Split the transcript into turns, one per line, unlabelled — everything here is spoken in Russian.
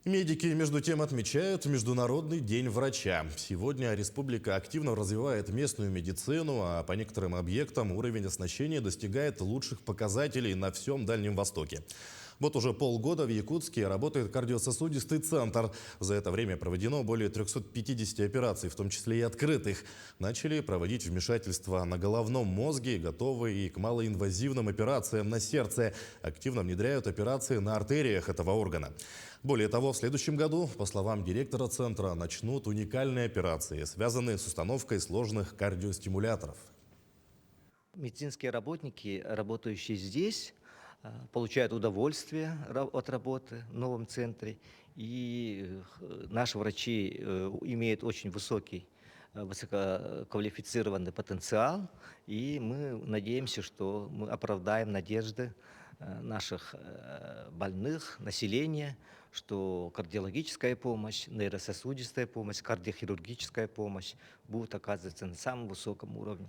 Медики, между тем, отмечают Международный день врача. Сегодня республика активно развивает местную медицину, а по некоторым объектам уровень оснащения достигает лучших показателей на всем Дальнем Востоке. Вот уже полгода в Якутске работает кардиососудистый центр. За это время проведено более 350 операций, в том числе и открытых. Начали проводить вмешательства на головном мозге, готовы и к малоинвазивным операциям на сердце. Активно внедряют операции на артериях этого органа. Более того, в следующем году, по словам директора центра, начнут уникальные операции, связанные с установкой сложных кардиостимуляторов.
Медицинские работники, работающие здесь, получают удовольствие от работы в новом центре. И наши врачи имеют очень высокий, высококвалифицированный потенциал. И мы надеемся, что мы оправдаем надежды наших больных, населения, что кардиологическая помощь, нейрососудистая помощь, кардиохирургическая помощь будут оказываться на самом высоком уровне.